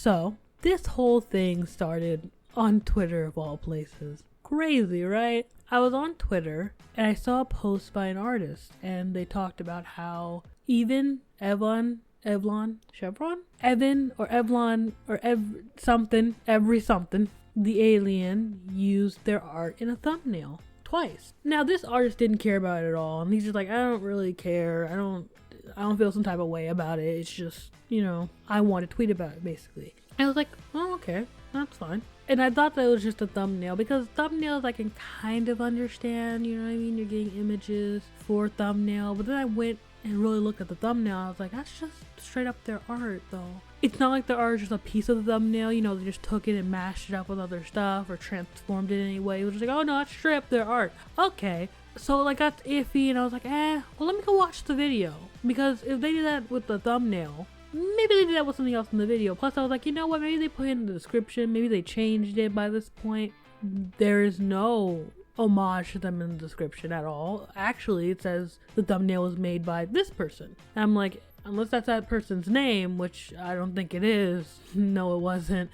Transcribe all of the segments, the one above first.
So, this whole thing started on Twitter of all places. Crazy, right? I was on Twitter and I saw a post by an artist and they talked about how Evan something, the alien used their art in a thumbnail twice. Now this artist didn't care about it at all, and he's just like, I don't really care. I don't feel some type of way about it. It's just, I want to tweet about it basically. And I was like, oh, okay, that's fine. And I thought that it was just a thumbnail, because thumbnails I can kind of understand, you know what I mean? You're getting images for thumbnail, but then I went and really looked at the thumbnail. I was like, that's just straight up their art though. It's not like their art is just a piece of the thumbnail, they just took it and mashed it up with other stuff or transformed it in any way. It was just like, oh no, that's straight up their art. Okay. So that's iffy, and I was like, well, let me go watch the video. Because if they did that with the thumbnail, maybe they did that with something else in the video. Plus I was like, you know what, maybe they put it in the description, maybe they changed it by this point. There is no homage to them in the description at all. Actually, it says the thumbnail was made by this person. And I'm like, unless that's that person's name, which I don't think it is. No, it wasn't.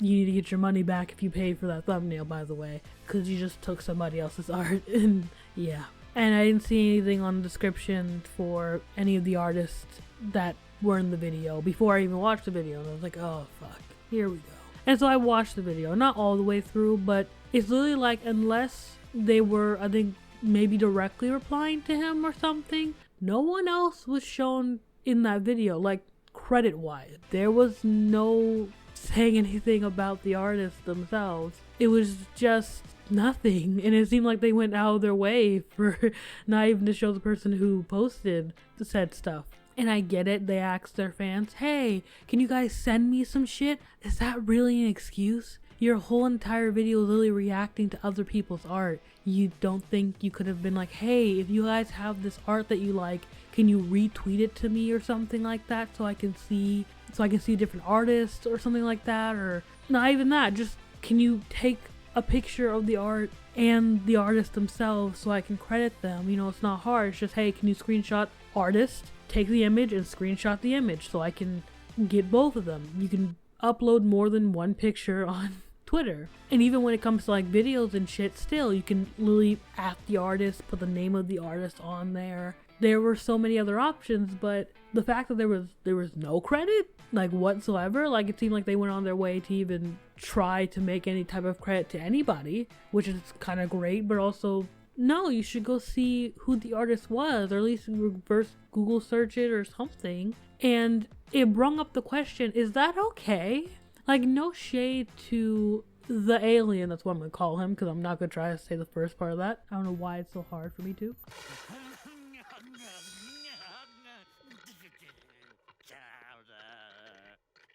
You need to get your money back if you paid for that thumbnail, by the way, because you just took somebody else's art. And yeah. And I didn't see anything on the description for any of the artists that were in the video before I even watched the video. And I was like, oh fuck, here we go. And so I watched the video, not all the way through, but it's literally like, unless they were, I think, maybe directly replying to him or something, no one else was shown in that video, like credit wise. There was no saying anything about the artists themselves. It was just nothing, and it seemed like they went out of their way for not even to show the person who posted said stuff. And I get it, they asked their fans, hey, can you guys send me some shit? Is that really an excuse? Your whole entire video is literally reacting to other people's art. You don't think you could have been like, hey, if you guys have this art that you like, can you retweet it to me or something like that so I can see different artists or something like that? Or not even that, just can you take a picture of the art and the artist themselves so I can credit them? It's not hard. It's just, hey, can you screenshot artist, take the image and screenshot the image so I can get both of them. You can upload more than one picture on Twitter. And even when it comes to videos and shit, still you can literally at the artist, put the name of the artist on there. There were so many other options, but the fact that there was no credit whatsoever, it seemed like they went on their way to even try to make any type of credit to anybody, which is kind of great, but also no, you should go see who the artist was, or at least reverse Google search it or something. And it brought up the question, is that okay? No shade to the alien, that's what I'm gonna call him, because I'm not gonna try to say the first part of that. I don't know why it's so hard for me to.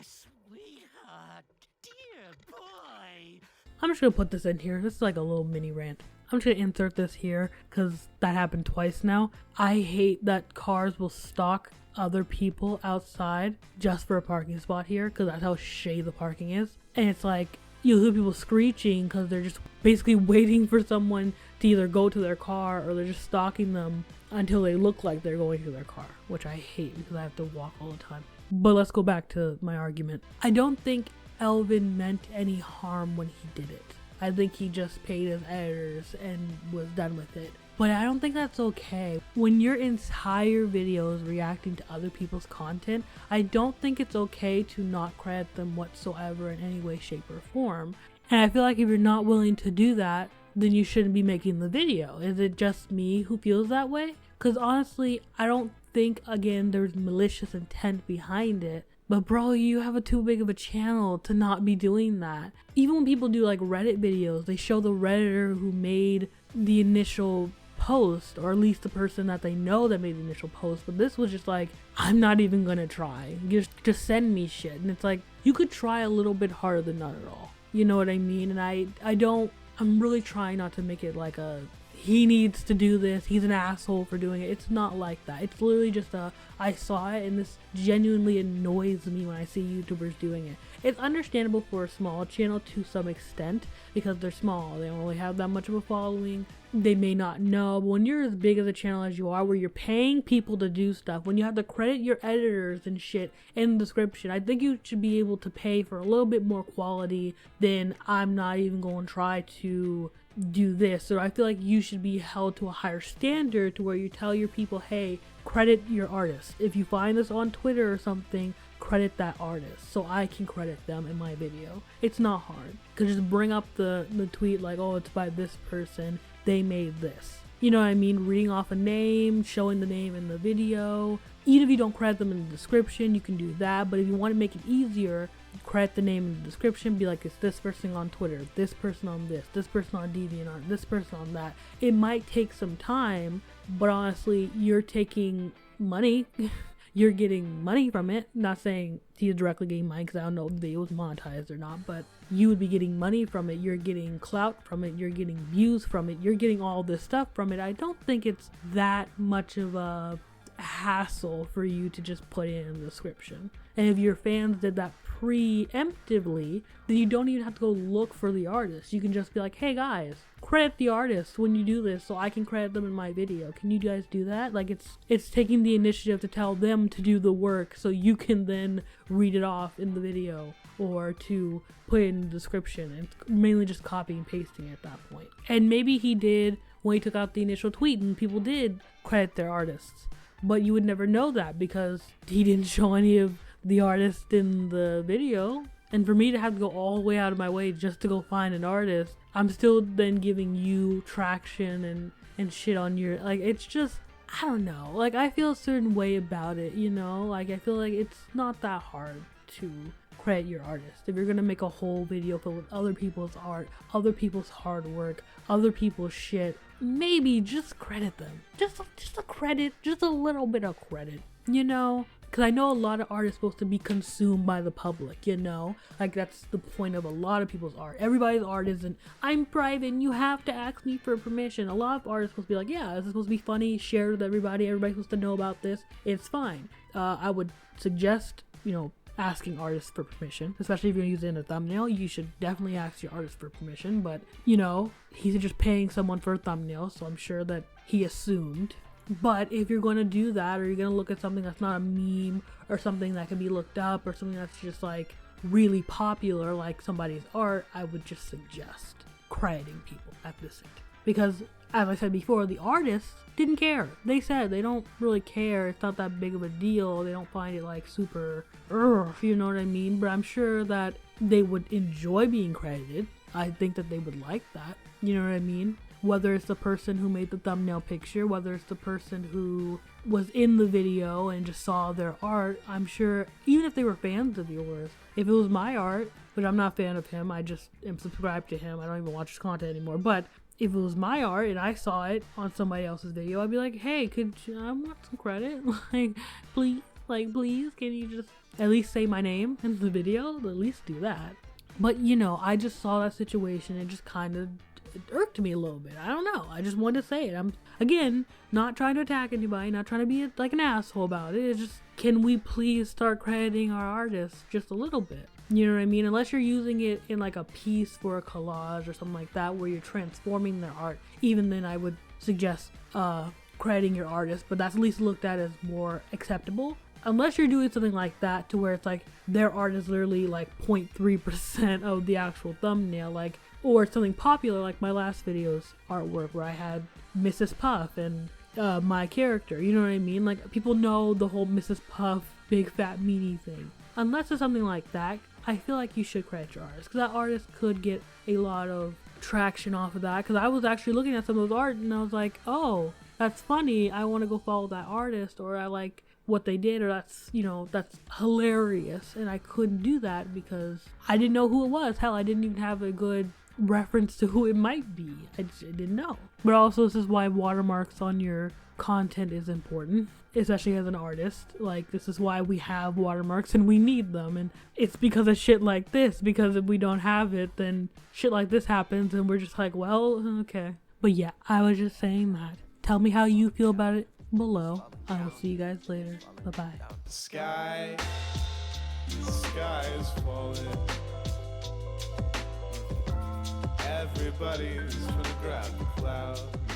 Sweetheart, dear boy. I'm just gonna put this in here. This is like a little mini rant. I'm just gonna insert this here because that happened twice now. I hate that cars will stalk other people outside just for a parking spot here, because that's how shady the parking is. And it's like, you'll hear people screeching because they're just basically waiting for someone to either go to their car, or they're just stalking them until they look like they're going to their car, which I hate because I have to walk all the time. But let's go back to my argument. I don't think Elvin meant any harm when he did it. I think he just paid his editors and was done with it. But I don't think that's okay. When your entire video is reacting to other people's content, I don't think it's okay to not credit them whatsoever in any way, shape, or form. And I feel like if you're not willing to do that, then you shouldn't be making the video. Is it just me who feels that way? Because honestly, I don't think, again, there's malicious intent behind it. But bro, you have too big of a channel to not be doing that. Even when people do Reddit videos, they show the Redditor who made the initial post, or at least the person that they know that made the initial post. But this was just I'm not even gonna try. Just send me shit. And it's you could try a little bit harder than not at all. You know what I mean? And I'm really trying not to make it he needs to do this, he's an asshole for doing it. It's not like that. It's literally just I saw it and this genuinely annoys me when I see YouTubers doing it. It's understandable for a small channel to some extent because they're small. They don't really have that much of a following. They may not know, but when you're as big as a channel as you are, where you're paying people to do stuff, when you have to credit your editors and shit in the description, I think you should be able to pay for a little bit more quality than I'm not even going to try to do this. So I feel like you should be held to a higher standard to where you tell your people, hey, credit your artist. If you find this on Twitter or something, credit that artist so I can credit them in my video. It's not hard. Cause just bring up the tweet like, oh, it's by this person, they made this. You know what I mean? Reading off a name, showing the name in the video. Even if you don't credit them in the description, you can do that. But if you want to make it easier, credit the name in the description. Be like, it's this person on Twitter, this person on this person on DeviantArt, this person on that. It might take some time, but honestly, you're taking money. You're getting money from it. Not saying he's directly getting money because I don't know if the video was monetized or not, but you would be getting money from it. You're getting clout from it. You're getting views from it. You're getting all this stuff from it. I don't think it's that much of a hassle for you to just put it in the description. And if your fans did that preemptively, then you don't even have to go look for the artist. You can just be like, hey guys, credit the artist when you do this so I can credit them in my video. Can you guys do that? Like it's taking the initiative to tell them to do the work so you can then read it off in the video or to put it in the description. And it's mainly just copying and pasting at that point. And maybe he did when he took out the initial tweet and people did credit their artists. But you would never know that because he didn't show any of the artist in the video. And for me to have to go all the way out of my way just to go find an artist, I'm still then giving you traction and shit on your, like, it's just, I don't know. Like, I feel a certain way about it, you know? Like, I feel like it's not that hard to credit your artist. If you're gonna make a whole video filled with other people's art, other people's hard work, other people's shit, maybe just credit them. Just a credit, just a little bit of credit, you know? Because I know a lot of art is supposed to be consumed by the public, you know? Like, that's the point of a lot of people's art. Everybody's art isn't, I'm private and you have to ask me for permission. A lot of art is supposed to be like, yeah, this is supposed to be funny, shared with everybody, everybody's supposed to know about this. It's fine. I would suggest, you know, asking artists for permission, especially if you're gonna use it in a thumbnail. You should definitely ask your artist for permission, but, you know, he's just paying someone for a thumbnail, so I'm sure that he assumed. But if you're going to do that, or you're going to look at something that's not a meme, or something that can be looked up, or something that's just like really popular, like somebody's art, I would just suggest crediting people at this end. Because, as I said before, the artists didn't care. They said they don't really care. It's not that big of a deal. They don't find it like super, you know what I mean? But I'm sure that they would enjoy being credited. I think that they would like that. You know what I mean? Whether it's the person who made the thumbnail picture, whether it's the person who was in the video and just saw their art, I'm sure, even if they were fans of yours, if it was my art, which I'm not a fan of him, I just am subscribed to him, I don't even watch his content anymore, but if it was my art and I saw it on somebody else's video, I'd be like, hey, I want some credit? please, can you just at least say my name in the video? At least do that. But, you know, I just saw that situation and just kind of, it irked me a little bit. I don't know. I just wanted to say it. I'm, again, not trying to attack anybody, not trying to be like an asshole about it. It's just, can we please start crediting our artists just a little bit? You know what I mean? Unless you're using it in like a piece for a collage or something like that where you're transforming their art, even then I would suggest crediting your artist, but that's at least looked at as more acceptable. Unless you're doing something like that to where it's like their art is literally like 0.3% of the actual thumbnail, like, or something popular like my last video's artwork where I had Mrs. Puff and my character, you know what I mean? Like, people know the whole Mrs. Puff big fat meanie thing. Unless it's something like that, I feel like you should credit your artist, because that artist could get a lot of traction off of that. Because I was actually looking at some of those art and I was like, oh, that's funny, I want to go follow that artist, or I like what they did, or that's, you know, that's hilarious. And I couldn't do that because I didn't know who it was. Hell, I didn't even have a good reference to who it might be. I didn't know. But also, this is why watermarks on your content is important, especially as an artist. Like, this is why we have watermarks and we need them, and it's because of shit like this. Because if we don't have it, then shit like this happens and we're just like, well, okay. But yeah, I was just saying that. Tell me how you feel about it below. I will see you guys later. Bye bye. Sky The sky is falling. Everybody's gonna grab the clouds.